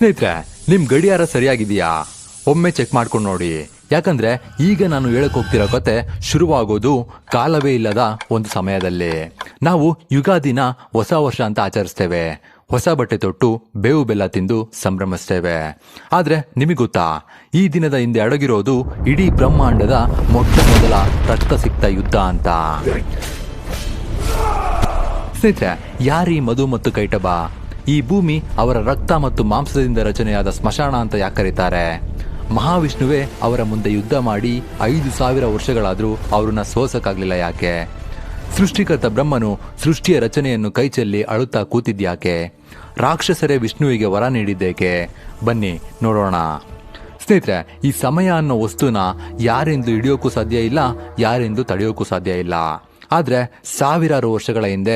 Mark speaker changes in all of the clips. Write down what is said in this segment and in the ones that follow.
Speaker 1: ಸ್ನೇಹಿತರೆ, ನಿಮ್ ಗಡಿಯಾರ ಸರಿಯಾಗಿದೆಯಾ? ಒಮ್ಮೆ ಚೆಕ್ ಮಾಡ್ಕೊಂಡು ನೋಡಿ. ಯಾಕಂದ್ರೆ ಈಗ ನಾನು ಹೇಳಕ್ ಹೋಗ್ತಿರೋ ಕತೆ ಶುರುವಾಗೋದು ಕಾಲವೇ ಇಲ್ಲದ ಒಂದು ಸಮಯದಲ್ಲಿ. ನಾವು ಯುಗಾದಿನ ಹೊಸ ವರ್ಷ ಅಂತ ಆಚರಿಸ್ತೇವೆ. ಹೊಸ ಬಟ್ಟೆ ತೊಟ್ಟು ಬೇವು ಬೆಲ್ಲ ತಿಂದು ಸಂಭ್ರಮಿಸ್ತೇವೆ. ಆದ್ರೆ ನಿಮಗೆ ಗೊತ್ತಾ, ಈ ದಿನದ ಹಿಂದೆ ಅಡಗಿರೋದು ಇಡೀ ಬ್ರಹ್ಮಾಂಡದ ಮೊಟ್ಟ ಮೊದಲ ರಕ್ತಸಿಕ್ತ ಯುದ್ಧ ಅಂತ. ಸ್ನೇಹಿತರೆ, ಯಾರೀ ಮಧು ಮತ್ತು ಕೈಟಬ? ಈ ಭೂಮಿ ಅವರ ರಕ್ತ ಮತ್ತು ಮಾಂಸದಿಂದ ರಚನೆಯಾದ ಸ್ಮಶಾನ ಅಂತ ಯಾಕೆ ಕರೀತಾರೆ? ಮಹಾವಿಷ್ಣುವೇ ಅವರ ಮುಂದೆ ಯುದ್ಧ ಮಾಡಿ 5,000 ವರ್ಷಗಳಾದ್ರೂ ಅವ್ರನ್ನ ಸೋಸಕ್ಕಾಗ್ಲಿಲ್ಲ ಯಾಕೆ? ಸೃಷ್ಟಿಕರ್ತ ಬ್ರಹ್ಮನು ಸೃಷ್ಟಿಯ ರಚನೆಯನ್ನು ಕೈಚೆಲ್ಲಿ ಅಳುತ್ತಾ ಕೂತಿದ್ಯಾಕೆ? ರಾಕ್ಷಸರೇ ವಿಷ್ಣುವಿಗೆ ವರ ನೀಡಿದ್ದೇಕೆ? ಬನ್ನಿ ನೋಡೋಣ. ಸ್ನೇಹಿತರೆ, ಈ ಸಮಯ ಅನ್ನೋ ವಸ್ತುನ ಯಾರೆಂದು ಹಿಡಿಯೋಕ್ಕೂ ಸಾಧ್ಯ ಇಲ್ಲ, ಯಾರೆಂದು ತಡೆಯೋಕ್ಕೂ ಸಾಧ್ಯ ಇಲ್ಲ. ಆದ್ರೆ ಸಾವಿರಾರು ವರ್ಷಗಳ ಹಿಂದೆ,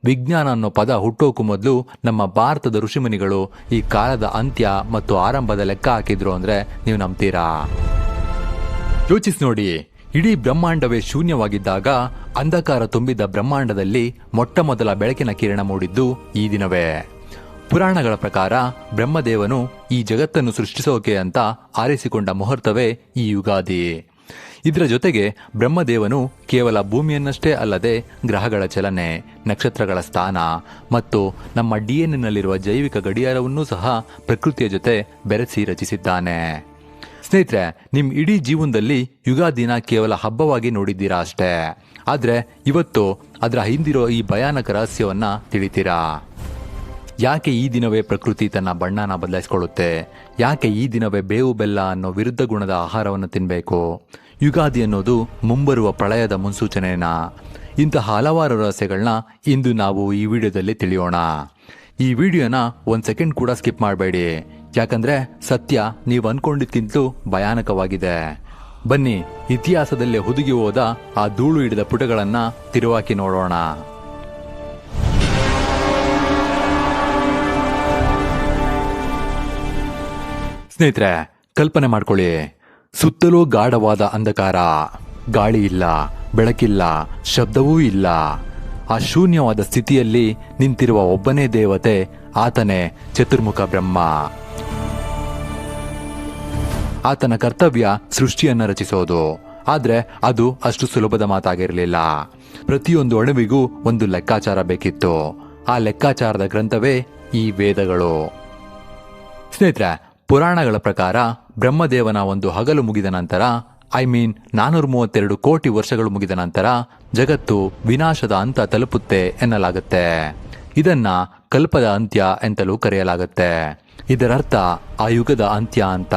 Speaker 1: ವಿಜ್ಞಾನ ಅನ್ನೋ ಪದ ಹುಟ್ಟೋಕು ಮೊದಲು ನಮ್ಮ ಭಾರತದ ಋಷಿಮುನಿಗಳು ಈ ಕಾಲದ ಅಂತ್ಯ ಮತ್ತು ಆರಂಭದ ಲೆಕ್ಕ ಹಾಕಿದ್ರು ಅಂದ್ರೆ ನೀವು ನಂಬ್ತೀರಾ? ಯೋಚಿಸಿ ನೋಡಿ. ಇಡೀ ಬ್ರಹ್ಮಾಂಡವೇ ಶೂನ್ಯವಾಗಿದ್ದಾಗ ಅಂಧಕಾರ ತುಂಬಿದ್ದ ಬ್ರಹ್ಮಾಂಡದಲ್ಲಿ ಮೊಟ್ಟ ಮೊದಲ ಬೆಳಕಿನ ಕಿರಣ ಮೂಡಿದ್ದು ಈ ದಿನವೇ. ಪುರಾಣಗಳ ಪ್ರಕಾರ ಬ್ರಹ್ಮದೇವನು ಈ ಜಗತ್ತನ್ನು ಸೃಷ್ಟಿಸೋಕೆ ಅಂತ ಆರಿಸಿಕೊಂಡ ಮುಹೂರ್ತವೇ ಈ ಯುಗಾದಿ. ಇದರ ಜೊತೆಗೆ ಬ್ರಹ್ಮದೇವನು ಕೇವಲ ಭೂಮಿಯನ್ನಷ್ಟೇ ಅಲ್ಲದೆ ಗ್ರಹಗಳ ಚಲನೆ, ನಕ್ಷತ್ರಗಳ ಸ್ಥಾನ ಮತ್ತು ನಮ್ಮ DNA ನಲ್ಲಿರುವ ಜೈವಿಕ ಗಡಿಯಾರವನ್ನೂ ಸಹ ಪ್ರಕೃತಿಯ ಜೊತೆ ಬೆರೆಸಿ ರಚಿಸಿದ್ದಾನೆ. ಸ್ನೇಹಿತರೆ, ನಿಮ್ ಇಡೀ ಜೀವನದಲ್ಲಿ ಯುಗಾದಿನ ಕೇವಲ ಹಬ್ಬವಾಗಿ ನೋಡಿದ್ದೀರಾ ಅಷ್ಟೇ. ಆದ್ರೆ ಇವತ್ತು ಅದರ ಹಿಂದಿರೋ ಈ ಭಯಾನಕ ರಹಸ್ಯವನ್ನ ತಿಳಿತೀರಾ? ಯಾಕೆ ಈ ದಿನವೇ ಪ್ರಕೃತಿ ತನ್ನ ಬಣ್ಣನ ಬದಲಾಯಿಸಿಕೊಳ್ಳುತ್ತೆ? ಯಾಕೆ ಈ ದಿನವೇ ಬೇವು ಬೆಲ್ಲ ಅನ್ನೋ ವಿರುದ್ಧ ಗುಣದ ಆಹಾರವನ್ನು ತಿನ್ನಬೇಕು? ಯುಗಾದಿ ಅನ್ನೋದು ಮುಂಬರುವ ಪ್ರಳಯದ ಮುನ್ಸೂಚನೆನಾ? ಇಂತಹ ಹಲವಾರು ರಹಸ್ಯಗಳನ್ನ ಇಂದು ನಾವು ಈ ವಿಡಿಯೋದಲ್ಲಿ ತಿಳಿಯೋಣ. ಈ ವಿಡಿಯೋನ 1 ಸೆಕೆಂಡ್ ಕೂಡ ಸ್ಕಿಪ್ ಮಾಡಬೇಡಿ. ಯಾಕಂದ್ರೆ ಸತ್ಯ ನೀವು ಅನ್ಕೊಂಡಿದ್ಕಿಂತಲೂ ಭಯಾನಕವಾಗಿದೆ. ಬನ್ನಿ, ಇತಿಹಾಸದಲ್ಲೇ ಹುದುಗಿ ಹೋದ ಆ ಧೂಳು ಹಿಡಿದ ಪುಟಗಳನ್ನ ತಿರುವಾಕಿ ನೋಡೋಣ. ಸ್ನೇಹಿತರೆ, ಕಲ್ಪನೆ ಮಾಡ್ಕೊಳ್ಳಿ. ಸುತ್ತಲೂ ಗಾಢವಾದ ಅಂಧಕಾರ, ಗಾಳಿ ಇಲ್ಲ, ಬೆಳಕಿಲ್ಲ, ಶಬ್ದವೂ ಇಲ್ಲ. ಆ ಶೂನ್ಯವಾದ ಸ್ಥಿತಿಯಲ್ಲಿ ನಿಂತಿರುವ ಒಬ್ಬನೇ ದೇವತೆ, ಆತನೇ ಚತುರ್ಮುಖ ಬ್ರಹ್ಮ. ಆತನ ಕರ್ತವ್ಯ ಸೃಷ್ಟಿಯನ್ನ ರಚಿಸೋದು. ಆದ್ರೆ ಅದು ಅಷ್ಟು ಸುಲಭದ ಮಾತಾಗಿರಲಿಲ್ಲ. ಪ್ರತಿಯೊಂದು ಅಣುವಿಗೂ ಒಂದು ಲೆಕ್ಕಾಚಾರ ಬೇಕಿತ್ತು. ಆ ಲೆಕ್ಕಾಚಾರದ ಗ್ರಂಥವೇ ಈ ವೇದಗಳು. ಸ್ನೇಹಿತರೆ, ಪುರಾಣಗಳ ಪ್ರಕಾರ ಬ್ರಹ್ಮದೇವನ ಒಂದು ಹಗಲು ಮುಗಿದ ನಂತರ, 432 ಕೋಟಿ ವರ್ಷಗಳು ಮುಗಿದ ನಂತರ ಜಗತ್ತು ವಿನಾಶದ ಹಂತ ತಲುಪುತ್ತೆ ಎನ್ನಲಾಗುತ್ತೆ. ಇದನ್ನ ಕಲ್ಪದ ಅಂತ್ಯ ಎಂತಲೂ ಕರೆಯಲಾಗುತ್ತೆ. ಇದರರ್ಥ ಆ ಯುಗದ ಅಂತ್ಯ ಅಂತ.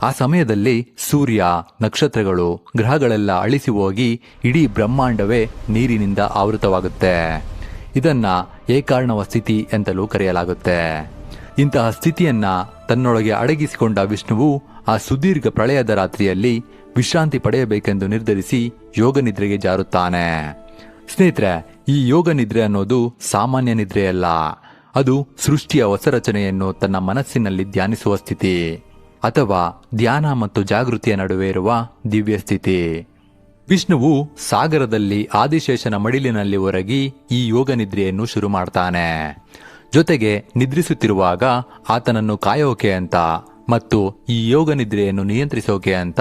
Speaker 1: ಆ ಸಮಯದಲ್ಲಿ ಸೂರ್ಯ, ನಕ್ಷತ್ರಗಳು, ಗ್ರಹಗಳೆಲ್ಲ ಅಳಿಸಿ ಹೋಗಿ ಇಡೀ ಬ್ರಹ್ಮಾಂಡವೇ ನೀರಿನಿಂದ ಆವೃತವಾಗುತ್ತೆ. ಇದನ್ನ ಏಕಾರ್ಣವ ಸ್ಥಿತಿ ಎಂತಲೂ ಕರೆಯಲಾಗುತ್ತೆ. ಇಂತಹ ಸ್ಥಿತಿಯನ್ನ ತನ್ನೊಳಗೆ ಅಡಗಿಸಿಕೊಂಡ ವಿಷ್ಣುವು ಆ ಸುದೀರ್ಘ ಪ್ರಳಯದ ರಾತ್ರಿಯಲ್ಲಿ ವಿಶ್ರಾಂತಿ ಪಡೆಯಬೇಕೆಂದು ನಿರ್ಧರಿಸಿ ಯೋಗ ನಿದ್ರೆಗೆ ಜಾರುತ್ತಾನೆ. ಸ್ನೇಹಿತರೆ, ಈ ಯೋಗ ನಿದ್ರೆ ಅನ್ನೋದು ಸಾಮಾನ್ಯ ನಿದ್ರೆಯಲ್ಲ. ಅದು ಸೃಷ್ಟಿಯ ಹೊಸ ರಚನೆಯನ್ನು ತನ್ನ ಮನಸ್ಸಿನಲ್ಲಿ ಧ್ಯಾನಿಸುವ ಸ್ಥಿತಿ, ಅಥವಾ ಧ್ಯಾನ ಮತ್ತು ಜಾಗೃತಿಯ ನಡುವೆ ಇರುವ ದಿವ್ಯ ಸ್ಥಿತಿ. ವಿಷ್ಣುವು ಸಾಗರದಲ್ಲಿ ಆದಿಶೇಷನ ಮಡಿಲಿನಲ್ಲಿ ಒರಗಿ ಈ ಯೋಗ ನಿದ್ರೆಯನ್ನು ಶುರು ಮಾಡ್ತಾನೆ. ಜೊತೆಗೆ ನಿದ್ರಿಸುತ್ತಿರುವಾಗ ಆತನನ್ನು ಕಾಯೋಕೆ ಅಂತ ಮತ್ತು ಈ ಯೋಗ ನಿದ್ರೆಯನ್ನು ನಿಯಂತ್ರಿಸೋಕೆ ಅಂತ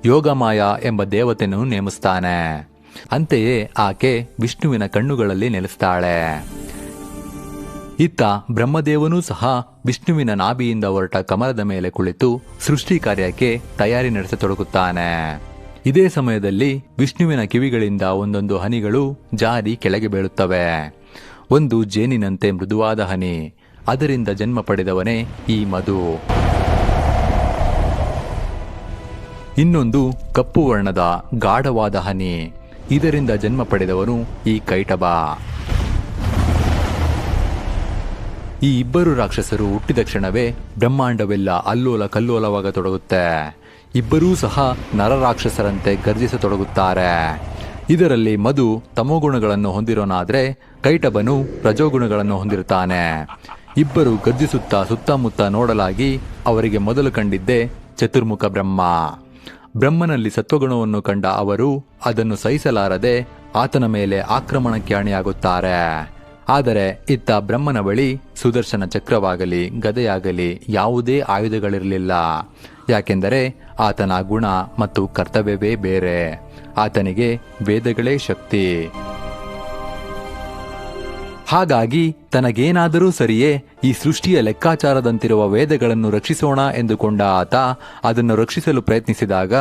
Speaker 1: ಯೋಗಮಾಯ ಎಂಬ ದೇವತೆಯನ್ನು ನೇಮಿಸ್ತಾನೆ. ಅಂತೆಯೇ ಆಕೆ ವಿಷ್ಣುವಿನ ಕಣ್ಣುಗಳಲ್ಲಿ ನೆಲೆಸ್ತಾಳೆ. ಇತ್ತ ಬ್ರಹ್ಮದೇವನೂ ಸಹ ವಿಷ್ಣುವಿನ ನಾಭಿಯಿಂದ ಹೊರಟ ಕಮಲದ ಮೇಲೆ ಕುಳಿತು ಸೃಷ್ಟಿ ಕಾರ್ಯಕ್ಕೆ ತಯಾರಿ ನಡೆಸತೊಡಗುತ್ತಾನೆ. ಇದೇ ಸಮಯದಲ್ಲಿ ವಿಷ್ಣುವಿನ ಕಿವಿಗಳಿಂದ ಒಂದೊಂದು ಹನಿಗಳು ಜಾರಿ ಕೆಳಗೆ ಬೀಳುತ್ತವೆ. ಒಂದು ಜೇನಿನಂತೆ ಮೃದುವಾದ ಹನಿ, ಅದರಿಂದ ಜನ್ಮ ಪಡೆದವನೇ ಈ ಮಧು. ಇನ್ನೊಂದು ಕಪ್ಪು ವರ್ಣದ ಗಾಢವಾದ ಹನಿ, ಇದರಿಂದ ಜನ್ಮ ಪಡೆದವನು ಈ ಕೈಟಬ. ಈ ಇಬ್ಬರು ರಾಕ್ಷಸರು ಹುಟ್ಟಿದ ಕ್ಷಣವೇ ಬ್ರಹ್ಮಾಂಡವೆಲ್ಲ ಅಲ್ಲೋಲ ಕಲ್ಲೋಲವಾಗತೊಡಗುತ್ತೆ. ಇಬ್ಬರೂ ಸಹ ನರರಾಕ್ಷಸರಂತೆ ಗರ್ಜಿಸತೊಡಗುತ್ತಾರೆ. ಇದರಲ್ಲಿ ಮಧು ತಮೋಗುಣಗಳನ್ನು ಹೊಂದಿರೋನಾದ್ರೆ ಕೈಟಬನು ರಜೋಗುಣಗಳನ್ನು ಹೊಂದಿರುತ್ತಾನೆ. ಇಬ್ಬರು ಗರ್ಜಿಸುತ್ತಾ ಸುತ್ತಮುತ್ತ ನೋಡಲಾಗಿ ಅವರಿಗೆ ಮೊದಲು ಕಂಡಿದ್ದೇ ಚತುರ್ಮುಖ ಬ್ರಹ್ಮ. ಬ್ರಹ್ಮನಲ್ಲಿ ಸತ್ವಗುಣವನ್ನು ಕಂಡ ಅವರು ಅದನ್ನು ಸಹಿಸಲಾರದೆ ಆತನ ಮೇಲೆ ಆಕ್ರಮಣಕ್ಕೆ ಅಣಿಯಾಗುತ್ತಾರೆ. ಆದರೆ ಇತ್ತ ಬ್ರಹ್ಮನ ಬಳಿ ಸುದರ್ಶನ ಚಕ್ರವಾಗಲಿ ಗದೆಯಾಗಲಿ ಯಾವುದೇ ಆಯುಧಗಳಿರಲಿಲ್ಲ. ಯಾಕೆಂದರೆ ಆತನ ಗುಣ ಮತ್ತು ಕರ್ತವ್ಯವೇ ಬೇರೆ. ಆತನಿಗೆ ವೇದಗಳೇ ಶಕ್ತಿ. ಹಾಗಾಗಿ ತನಗೇನಾದರೂ ಸರಿಯೇ, ಈ ಸೃಷ್ಟಿಯ ಲೆಕ್ಕಾಚಾರದಂತಿರುವ ವೇದಗಳನ್ನು ರಕ್ಷಿಸೋಣ ಎಂದುಕೊಂಡ ಆತ ಅದನ್ನು ರಕ್ಷಿಸಲು ಪ್ರಯತ್ನಿಸಿದಾಗ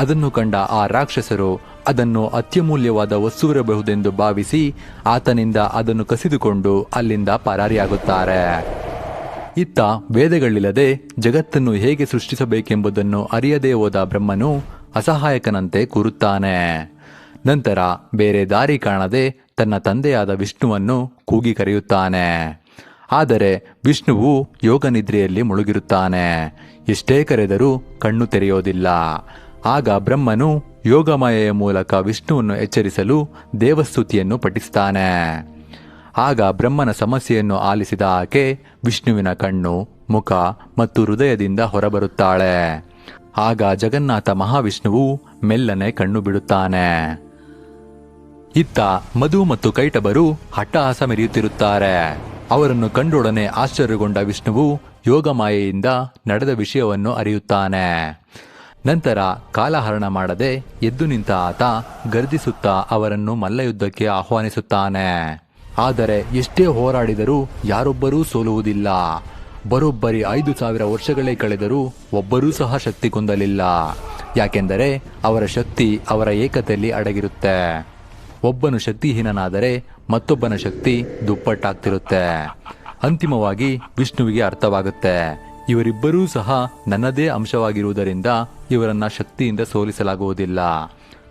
Speaker 1: ಅದನ್ನು ಕಂಡ ಆ ರಾಕ್ಷಸರು ಅದನ್ನು ಅತ್ಯಮೂಲ್ಯವಾದ ವಸ್ತುವಿರಬಹುದೆಂದು ಭಾವಿಸಿ ಆತನಿಂದ ಅದನ್ನು ಕಸಿದುಕೊಂಡು ಅಲ್ಲಿಂದ ಪರಾರಿಯಾಗುತ್ತಾರೆ. ಇತ್ತ ವೇದಗಳಿಲ್ಲದೆ ಜಗತ್ತನ್ನು ಹೇಗೆ ಸೃಷ್ಟಿಸಬೇಕೆಂಬುದನ್ನು ಅರಿಯದೇ ಹೋದ ಬ್ರಹ್ಮನು ಅಸಹಾಯಕನಂತೆ ಕೂರುತ್ತಾನೆ. ನಂತರ ಬೇರೆ ದಾರಿ ಕಾಣದೆ ತನ್ನ ತಂದೆಯಾದ ವಿಷ್ಣುವನ್ನು ಕೂಗಿ ಕರೆಯುತ್ತಾನೆ. ಆದರೆ ವಿಷ್ಣುವು ಯೋಗನಿದ್ರೆಯಲ್ಲಿ ಮುಳುಗಿರುತ್ತಾನೆ. ಎಷ್ಟೇ ಕರೆದರೂ ಕಣ್ಣು ತೆರೆಯೋದಿಲ್ಲ. ಆಗ ಬ್ರಹ್ಮನು ಯೋಗಮಾಯೆಯ ಮೂಲಕ ವಿಷ್ಣುವನ್ನು ಎಚ್ಚರಿಸಲು ದೇವಸ್ತುತಿಯನ್ನು ಪಠಿಸ್ತಾನೆ. ಆಗ ಬ್ರಹ್ಮನ ಸಮಸ್ಯೆಯನ್ನು ಆಲಿಸಿದ ಆಕೆ ವಿಷ್ಣುವಿನ ಕಣ್ಣು, ಮುಖ ಮತ್ತು ಹೃದಯದಿಂದ ಹೊರಬರುತ್ತಾಳೆ. ಆಗ ಜಗನ್ನಾಥ ಮಹಾವಿಷ್ಣುವು ಮೆಲ್ಲನೆ ಕಣ್ಣು ಬಿಡುತ್ತಾನೆ. ಇತ್ತ ಮಧು ಮತ್ತು ಕೈಟಬರು ಹಟ್ಟಹಾಸ ಮೆರೆಯುತ್ತಿರುತ್ತಾರೆ. ಅವರನ್ನು ಕಂಡೊಡನೆ ಆಶ್ಚರ್ಯಗೊಂಡ ವಿಷ್ಣುವು ಯೋಗಮಾಯೆಯಿಂದ ನಡೆದ ವಿಷಯವನ್ನು ಅರಿಯುತ್ತಾನೆ. ನಂತರ ಕಾಲಹರಣ ಮಾಡದೆ ಎದ್ದು ನಿಂತ ಆತ ಗರ್ಜಿಸುತ್ತಾ ಅವರನ್ನು ಮಲ್ಲಯುದ್ಧಕ್ಕೆ ಆಹ್ವಾನಿಸುತ್ತಾನೆ. ಆದರೆ ಎಷ್ಟೇ ಹೋರಾಡಿದರೂ ಯಾರೊಬ್ಬರೂ ಸೋಲುವುದಿಲ್ಲ. ಬರೋಬ್ಬರಿ 5,000 ವರ್ಷಗಳೇ ಕಳೆದರೂ ಒಬ್ಬರೂ ಸಹ ಶಕ್ತಿ ಕುಂದಲಿಲ್ಲ. ಯಾಕೆಂದರೆ ಅವರ ಶಕ್ತಿ ಅವರ ಏಕತೆಯಲ್ಲಿ ಅಡಗಿರುತ್ತೆ. ಒಬ್ಬನು ಶಕ್ತಿಹೀನನಾದರೆ ಮತ್ತೊಬ್ಬನ ಶಕ್ತಿ ದುಪ್ಪಟ್ಟಾಗ್ತಿರುತ್ತೆ. ಅಂತಿಮವಾಗಿ ವಿಷ್ಣುವಿಗೆ ಅರ್ಥವಾಗುತ್ತೆ, ಇವರಿಬ್ಬರೂ ಸಹ ನನ್ನದೇ ಅಂಶವಾಗಿರುವುದರಿಂದ ಇವರನ್ನ ಶಕ್ತಿಯಿಂದ ಸೋಲಿಸಲಾಗುವುದಿಲ್ಲ.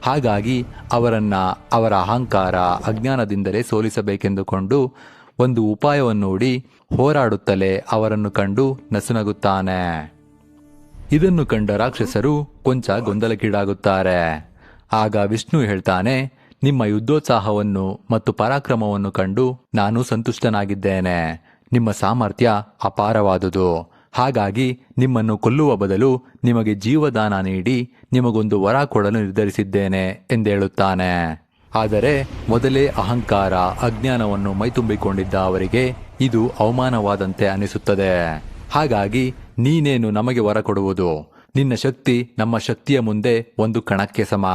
Speaker 1: ಹಾಗಾಗಿ ಅವರನ್ನ ಅವರ ಅಹಂಕಾರ ಅಜ್ಞಾನದಿಂದಲೇ ಸೋಲಿಸಬೇಕೆಂದುಕೊಂಡು ಒಂದು ಉಪಾಯವನ್ನು ಹೂಡಿ ಹೋರಾಡುತ್ತಲೇ ಅವರನ್ನು ಕಂಡು ನಸುನಗುತ್ತಾನೆ. ಇದನ್ನು ಕಂಡ ರಾಕ್ಷಸರು ಕೊಂಚ ಗೊಂದಲಕ್ಕೀಡಾಗುತ್ತಾರೆ. ಆಗ ವಿಷ್ಣು ಹೇಳ್ತಾನೆ, ನಿಮ್ಮ ಯುದ್ಧೋತ್ಸಾಹವನ್ನು ಮತ್ತು ಪರಾಕ್ರಮವನ್ನು ಕಂಡು ನಾನು ಸಂತುಷ್ಟನಾಗಿದ್ದೇನೆ. ನಿಮ್ಮ ಸಾಮರ್ಥ್ಯ ಅಪಾರವಾದುದು. ಹಾಗಾಗಿ ನಿಮ್ಮನ್ನು ಕೊಲ್ಲುವ ಬದಲು ನಿಮಗೆ ಜೀವದಾನ ನೀಡಿ ನಿಮಗೊಂದು ವರ ಕೊಡಲು ನಿರ್ಧರಿಸಿದ್ದೇನೆ ಎಂದೇಳುತ್ತಾನೆ. ಆದರೆ ಮೊದಲೇ ಅಹಂಕಾರ ಅಜ್ಞಾನವನ್ನು ಮೈತುಂಬಿಕೊಂಡಿದ್ದ ಅವರಿಗೆ ಇದು ಅವಮಾನವಾದಂತೆ ಅನಿಸುತ್ತದೆ. ಹಾಗಾಗಿ ನೀನೇನು ನಮಗೆ ವರ ಕೊಡುವುದು? ನಿನ್ನ ಶಕ್ತಿ ನಮ್ಮ ಶಕ್ತಿಯ ಮುಂದೆ ಒಂದು ಕಣಕ್ಕೆ ಸಮ.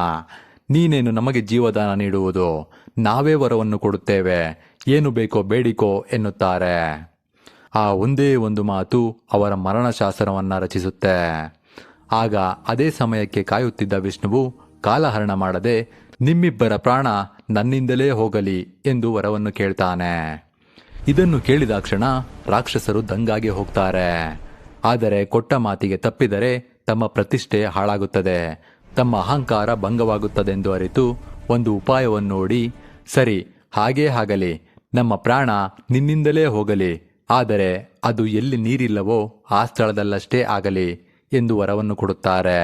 Speaker 1: ನೀನೇನು ನಮಗೆ ಜೀವದಾನ ನೀಡುವುದು? ನಾವೇ ವರವನ್ನು ಕೊಡುತ್ತೇವೆ, ಏನು ಬೇಕೋ ಬೇಡಿಕೋ ಎನ್ನುತ್ತಾರೆ. ಆ ಒಂದೇ ಒಂದು ಮಾತು ಅವರ ಮರಣಶಾಸನವನ್ನ ರಚಿಸುತ್ತೆ. ಆಗ ಅದೇ ಸಮಯಕ್ಕೆ ಕಾಯುತ್ತಿದ್ದ ವಿಷ್ಣುವು ಕಾಲಹರಣ ಮಾಡದೆ ನಿಮ್ಮಿಬ್ಬರ ಪ್ರಾಣ ನನ್ನಿಂದಲೇ ಹೋಗಲಿ ಎಂದು ವರವನ್ನು ಕೇಳ್ತಾನೆ. ಇದನ್ನು ಕೇಳಿದಾಕ್ಷಣ ರಾಕ್ಷಸರು ದಂಗಾಗಿ ಹೋಗ್ತಾರೆ. ಆದರೆ ಕೊಟ್ಟ ಮಾತಿಗೆ ತಪ್ಪಿದರೆ ತಮ್ಮ ಪ್ರತಿಷ್ಠೆ ಹಾಳಾಗುತ್ತದೆ, ತಮ್ಮ ಅಹಂಕಾರ ಭಂಗವಾಗುತ್ತದೆಂದು ಅರಿತು ಒಂದು ಉಪಾಯವನ್ನು ನೋಡಿ, ಸರಿ ಹಾಗೇ ಆಗಲಿ, ನಮ್ಮ ಪ್ರಾಣ ನಿನ್ನಿಂದಲೇ ಹೋಗಲಿ, ಆದರೆ ಅದು ಎಲ್ಲಿ ನೀರಿಲ್ಲವೋ ಆ ಸ್ಥಳದಲ್ಲಷ್ಟೇ ಆಗಲಿ ಎಂದು ವರವನ್ನು ಕೊಡುತ್ತಾರೆ.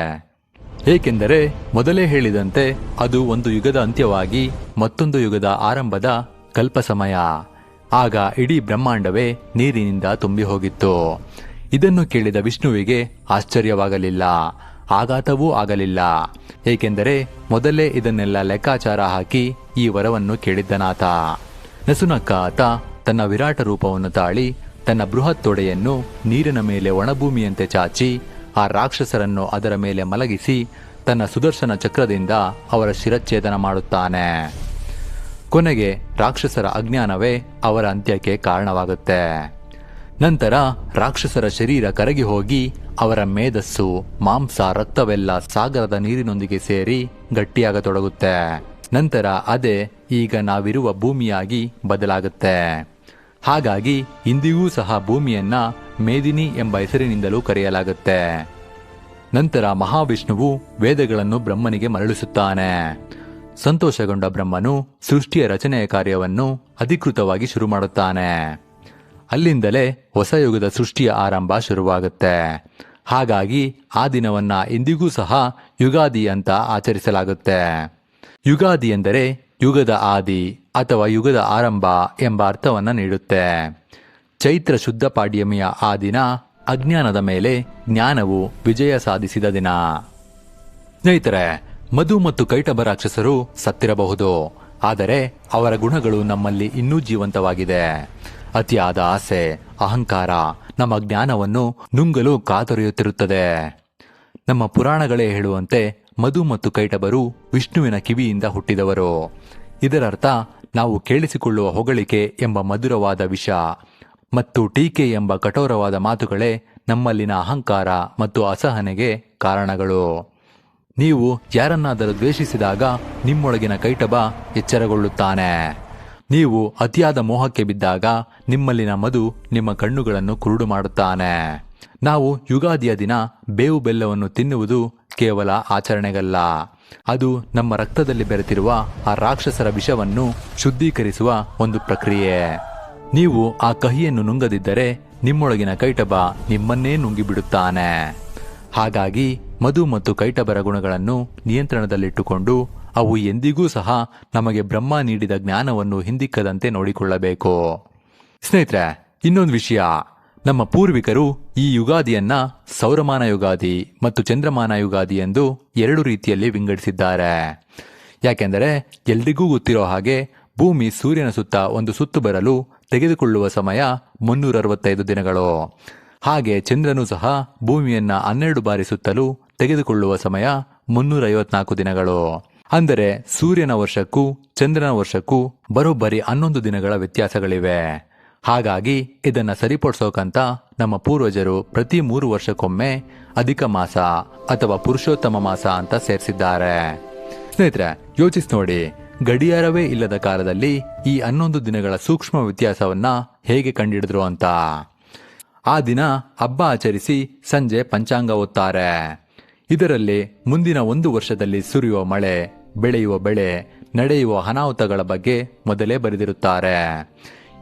Speaker 1: ಏಕೆಂದರೆ ಮೊದಲೇ ಹೇಳಿದಂತೆ ಅದು ಒಂದು ಯುಗದ ಅಂತ್ಯವಾಗಿ ಮತ್ತೊಂದು ಯುಗದ ಆರಂಭದ ಕಲ್ಪ ಸಮಯ. ಆಗ ಇಡೀ ಬ್ರಹ್ಮಾಂಡವೇ ನೀರಿನಿಂದ ತುಂಬಿ ಹೋಗಿತ್ತು. ಇದನ್ನು ಕೇಳಿದ ವಿಷ್ಣುವಿಗೆ ಆಶ್ಚರ್ಯವಾಗಲಿಲ್ಲ, ಆಘಾತವೂ ಆಗಲಿಲ್ಲ. ಏಕೆಂದರೆ ಮೊದಲೇ ಇದನ್ನೆಲ್ಲ ಲೆಕ್ಕಾಚಾರ ಹಾಕಿ ಈ ವರವನ್ನು ಕೇಳಿದ್ದನಾತ. ನಸುನಕ್ಕ ಆತ ತನ್ನ ವಿರಾಟ ರೂಪವನ್ನು ತಾಳಿ ತನ್ನ ಬೃಹತ್ ತೊಡೆಯನ್ನು ನೀರಿನ ಮೇಲೆ ಒಣಭೂಮಿಯಂತೆ ಚಾಚಿ ಆ ರಾಕ್ಷಸರನ್ನು ಅದರ ಮೇಲೆ ಮಲಗಿಸಿ ತನ್ನ ಸುದರ್ಶನ ಚಕ್ರದಿಂದ ಅವರ ಶಿರಚ್ಛೇದನ ಮಾಡುತ್ತಾನೆ. ಕೊನೆಗೆ ರಾಕ್ಷಸರ ಅಜ್ಞಾನವೇ ಅವರ ಅಂತ್ಯಕ್ಕೆ ಕಾರಣವಾಗುತ್ತೆ. ನಂತರ ರಾಕ್ಷಸರ ಶರೀರ ಕರಗಿ ಹೋಗಿ ಅವರ ಮೇಧಸ್ಸು, ಮಾಂಸ, ರಕ್ತವೆಲ್ಲ ಸಾಗರದ ನೀರಿನೊಂದಿಗೆ ಸೇರಿ ಗಟ್ಟಿಯಾಗತೊಡಗುತ್ತೆ. ನಂತರ ಅದೇ ಈಗ ನಾವಿರುವ ಭೂಮಿಯಾಗಿ ಬದಲಾಗುತ್ತೆ. ಹಾಗಾಗಿ ಇಂದಿಗೂ ಸಹ ಭೂಮಿಯನ್ನ ಮೇದಿನಿ ಎಂಬ ಹೆಸರಿನಿಂದಲೂ ಕರೆಯಲಾಗುತ್ತೆ. ನಂತರ ಮಹಾವಿಷ್ಣುವು ವೇದಗಳನ್ನು ಬ್ರಹ್ಮನಿಗೆ ಮರಳಿಸುತ್ತಾನೆ. ಸಂತೋಷಗೊಂಡ ಬ್ರಹ್ಮನು ಸೃಷ್ಟಿಯ ರಚನೆಯ ಕಾರ್ಯವನ್ನು ಅಧಿಕೃತವಾಗಿ ಶುರು ಮಾಡುತ್ತಾನೆ. ಅಲ್ಲಿಂದಲೇ ಹೊಸ ಯುಗದ ಸೃಷ್ಟಿಯ ಆರಂಭ ಶುರುವಾಗುತ್ತೆ. ಹಾಗಾಗಿ ಆ ದಿನವನ್ನ ಇಂದಿಗೂ ಸಹ ಯುಗಾದಿ ಅಂತ ಆಚರಿಸಲಾಗುತ್ತೆ. ಯುಗಾದಿ ಎಂದರೆ ಯುಗದ ಆದಿ ಅಥವಾ ಯುಗದ ಆರಂಭ ಎಂಬ ಅರ್ಥವನ್ನ ನೀಡುತ್ತೆ. ಚೈತ್ರ ಶುದ್ಧ ಪಾಡ್ಯಮಿಯ ಆ ದಿನ ಅಜ್ಞಾನದ ಮೇಲೆ ಜ್ಞಾನವು ವಿಜಯ ಸಾಧಿಸಿದ ದಿನ. ಸ್ನೇಹಿತರೆ, ಮಧು ಮತ್ತು ಕೈಟಭ ರಾಕ್ಷಸರು ಸತ್ತಿರಬಹುದು, ಆದರೆ ಅವರ ಗುಣಗಳು ನಮ್ಮಲ್ಲಿ ಇನ್ನೂ ಜೀವಂತವಾಗಿದೆ. ಅತಿಯಾದ ಆಸೆ, ಅಹಂಕಾರ ನಮ್ಮ ಜ್ಞಾನವನ್ನು ನುಂಗಲು ಕಾತೊರೆಯುತ್ತಿರುತ್ತದೆ. ನಮ್ಮ ಪುರಾಣಗಳೇ ಹೇಳುವಂತೆ ಮಧು ಮತ್ತು ಕೈಟಭರು ವಿಷ್ಣುವಿನ ಕಿವಿಯಿಂದ ಹುಟ್ಟಿದವರು. ಇದರರ್ಥ ನಾವು ಕೇಳಿಸಿಕೊಳ್ಳುವ ಹೊಗಳಿಕೆ ಎಂಬ ಮಧುರವಾದ ವಿಷ ಮತ್ತು ಟೀಕೆ ಎಂಬ ಕಠೋರವಾದ ಮಾತುಗಳೇ ನಮ್ಮಲ್ಲಿನ ಅಹಂಕಾರ ಮತ್ತು ಅಸಹನೆಗೆ ಕಾರಣಗಳು. ನೀವು ಯಾರನ್ನಾದರೂ ದ್ವೇಷಿಸಿದಾಗ ನಿಮ್ಮೊಳಗಿನ ಕೈಟಭ ಎಚ್ಚರಗೊಳ್ಳುತ್ತಾನೆ. ನೀವು ಅತಿಯಾದ ಮೋಹಕ್ಕೆ ಬಿದ್ದಾಗ ನಿಮ್ಮಲ್ಲಿನ ಮಧು ನಿಮ್ಮ ಕಣ್ಣುಗಳನ್ನು ಕುರುಡು ಮಾಡುತ್ತಾನೆ. ನಾವು ಯುಗಾದಿಯ ದಿನ ಬೇವು ಬೆಲ್ಲವನ್ನು ತಿನ್ನುವುದು ಕೇವಲ ಆಚರಣೆಗಲ್ಲ, ಅದು ನಮ್ಮ ರಕ್ತದಲ್ಲಿ ಬೆರೆತಿರುವ ಆ ರಾಕ್ಷಸರ ವಿಷವನ್ನು ಶುದ್ಧೀಕರಿಸುವ ಒಂದು ಪ್ರಕ್ರಿಯೆ. ನೀವು ಆ ಕಹಿಯನ್ನು ನುಂಗದಿದ್ದರೆ ನಿಮ್ಮೊಳಗಿನ ಕೈಟಭ ನಿಮ್ಮನ್ನೇ ನುಂಗಿಬಿಡುತ್ತಾನೆ. ಹಾಗಾಗಿ ಮಧು ಮತ್ತು ಕೈಟಭರ ಗುಣಗಳನ್ನು ನಿಯಂತ್ರಣದಲ್ಲಿಟ್ಟುಕೊಂಡು ಅವು ಎಂದಿಗೂ ಸಹ ನಮಗೆ ಬ್ರಹ್ಮ ನೀಡಿದ ಜ್ಞಾನವನ್ನು ಹಿಂದಿಕ್ಕದಂತೆ ನೋಡಿಕೊಳ್ಳಬೇಕು. ಸ್ನೇಹಿತರೆ, ಇನ್ನೊಂದು ವಿಷಯ, ನಮ್ಮ ಪೂರ್ವಿಕರು ಈ ಯುಗಾದಿಯನ್ನ ಸೌರಮಾನ ಯುಗಾದಿ ಮತ್ತು ಚಂದ್ರಮಾನ ಯುಗಾದಿ ಎಂದು 2 ರೀತಿಯಲ್ಲಿ ವಿಂಗಡಿಸಿದ್ದಾರೆ. ಯಾಕೆಂದರೆ ಎಲ್ರಿಗೂ ಗೊತ್ತಿರೋ ಹಾಗೆ ಭೂಮಿ ಸೂರ್ಯನ ಸುತ್ತ ಒಂದು ಸುತ್ತು ಬರಲು ತೆಗೆದುಕೊಳ್ಳುವ ಸಮಯ 365 ದಿನಗಳು. ಹಾಗೆ ಚಂದ್ರನು ಸಹ ಭೂಮಿಯನ್ನ 12 ಬಾರಿ ಸುತ್ತಲೂ ತೆಗೆದುಕೊಳ್ಳುವ ಸಮಯ 354 ದಿನಗಳು. ಅಂದರೆ ಸೂರ್ಯನ ವರ್ಷಕ್ಕೂ ಚಂದ್ರನ ವರ್ಷಕ್ಕೂ ಬರೋಬ್ಬರಿ 11 ದಿನಗಳ ವ್ಯತ್ಯಾಸಗಳಿವೆ. ಹಾಗಾಗಿ ಇದನ್ನ ಸರಿಪಡಿಸೋಕಂತ ನಮ್ಮ ಪೂರ್ವಜರು ಪ್ರತಿ 3 ವರ್ಷಕ್ಕೊಮ್ಮೆ ಅಧಿಕ ಮಾಸ ಅಥವಾ ಪುರುಷೋತ್ತಮ ಮಾಸ ಅಂತ ಸೇರಿಸಿದ್ದಾರೆ. ಸ್ನೇಹಿತರೆ, ಯೋಚಿಸಿ ನೋಡಿ, ಗಡಿಯಾರವೇ ಇಲ್ಲದ ಕಾಲದಲ್ಲಿ ಈ 11 ದಿನಗಳ ಸೂಕ್ಷ್ಮ ವ್ಯತ್ಯಾಸವನ್ನ ಹೇಗೆ ಕಂಡಿಡಿದ್ರು ಅಂತ. ಆ ದಿನ ಹಬ್ಬ ಆಚರಿಸಿ ಸಂಜೆ ಪಂಚಾಂಗ ಓದ್ತಾರೆ. ಇದರಲ್ಲಿ ಮುಂದಿನ 1 ವರ್ಷದಲ್ಲಿ ಸುರಿಯುವ ಮಳೆ, ಬೆಳೆಯುವ ಬೆಳೆ, ನಡೆಯುವ ಅನಾಹುತಗಳ ಬಗ್ಗೆ ಮೊದಲೇ ಬರೆದಿರುತ್ತಾರೆ.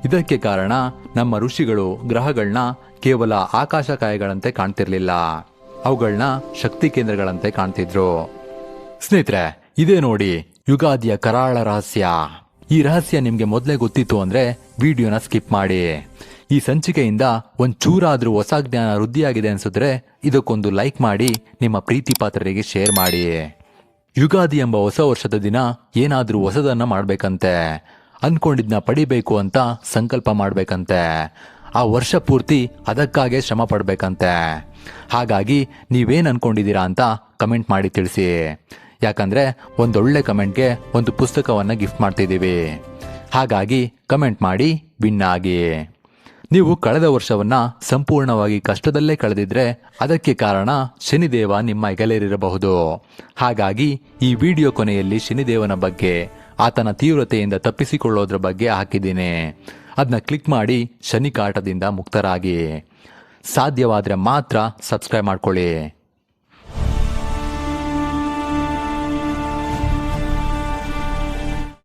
Speaker 1: ಇದಕ್ಕೆ ಕಾರಣ ನಮ್ಮ ಋಷಿಗಳು ಗ್ರಹಗಳನ್ನ ಕೇವಲ ಆಕಾಶಕಾಯಗಳಂತೆ ಕಾಣ್ತಿರ್ಲಿಲ್ಲ, ಅವುಗಳನ್ನ ಶಕ್ತಿ ಕೇಂದ್ರಗಳಂತೆ ಕಾಣ್ತಿದ್ರು. ಸ್ನೇಹಿತರೆ, ಇದೇ ನೋಡಿ ಯುಗಾದಿಯ ಕರಾಳ ರಹಸ್ಯ. ಈ ರಹಸ್ಯ ನಿಮ್ಗೆ ಮೊದಲೇ ಗೊತ್ತಿತ್ತು ಅಂದ್ರೆ ವಿಡಿಯೋನ ಸ್ಕಿಪ್ ಮಾಡಿ. ಈ ಸಂಚಿಕೆಯಿಂದ ಒಂಚೂರಾದ್ರೂ ಹೊಸ ಜ್ಞಾನ ವೃದ್ಧಿಯಾಗಿದೆ ಅನ್ಸಿದ್ರೆ ಇದಕ್ಕೊಂದು ಲೈಕ್ ಮಾಡಿ ನಿಮ್ಮ ಪ್ರೀತಿ ಪಾತ್ರರಿಗೆ ಶೇರ್ ಮಾಡಿ. ಯುಗಾದಿ ಎಂಬ ಹೊಸ ವರ್ಷದ ದಿನ ಏನಾದ್ರೂ ಹೊಸದನ್ನ ಮಾಡ್ಬೇಕಂತೆ, ಅನ್ಕೊಂಡಿದ್ನ ಪಡಿಬೇಕು ಅಂತ ಸಂಕಲ್ಪ ಮಾಡ್ಬೇಕಂತೆ, ಆ ವರ್ಷ ಪೂರ್ತಿ ಅದಕ್ಕಾಗೆ ಶ್ರಮ ಪಡ್ಬೇಕಂತೆ. ಹಾಗಾಗಿ ನೀವೇನ್ ಅನ್ಕೊಂಡಿದ್ದೀರಾ ಅಂತ ಕಮೆಂಟ್ ಮಾಡಿ ತಿಳಿಸಿ. ಯಾಕಂದ್ರೆ ಒಂದೊಳ್ಳೆ ಕಮೆಂಟ್ಗೆ ಒಂದು ಪುಸ್ತಕವನ್ನ ಗಿಫ್ಟ್ ಮಾಡ್ತಿದ್ದೀವಿ. ಹಾಗಾಗಿ ಕಮೆಂಟ್ ಮಾಡಿ ವಿನ್ ಆಗಿ. ನೀವು ಕಳೆದ ವರ್ಷವನ್ನ ಸಂಪೂರ್ಣವಾಗಿ ಕಷ್ಟದಲ್ಲೇ ಕಳೆದಿದ್ರೆ ಅದಕ್ಕೆ ಕಾರಣ ಶನಿದೇವ ನಿಮ್ಮ ಹೆಗಲೇರಿರಬಹುದು. ಹಾಗಾಗಿ ಈ ವಿಡಿಯೋ ಕೊನೆಯಲ್ಲಿ ಶನಿದೇವನ ಬಗ್ಗೆ, ಆತನ ತೀವ್ರತೆಯಿಂದ ತಪ್ಪಿಸಿಕೊಳ್ಳೋದ್ರ ಬಗ್ಗೆ ಹಾಕಿದ್ದೀನಿ. ಅದನ್ನ ಕ್ಲಿಕ್ ಮಾಡಿ ಶನಿ ಕಾಟದಿಂದ ಮುಕ್ತರಾಗಿ. ಸಾಧ್ಯವಾದ್ರೆ ಮಾತ್ರ ಸಬ್ಸ್ಕ್ರೈಬ್ ಮಾಡ್ಕೊಳ್ಳಿ.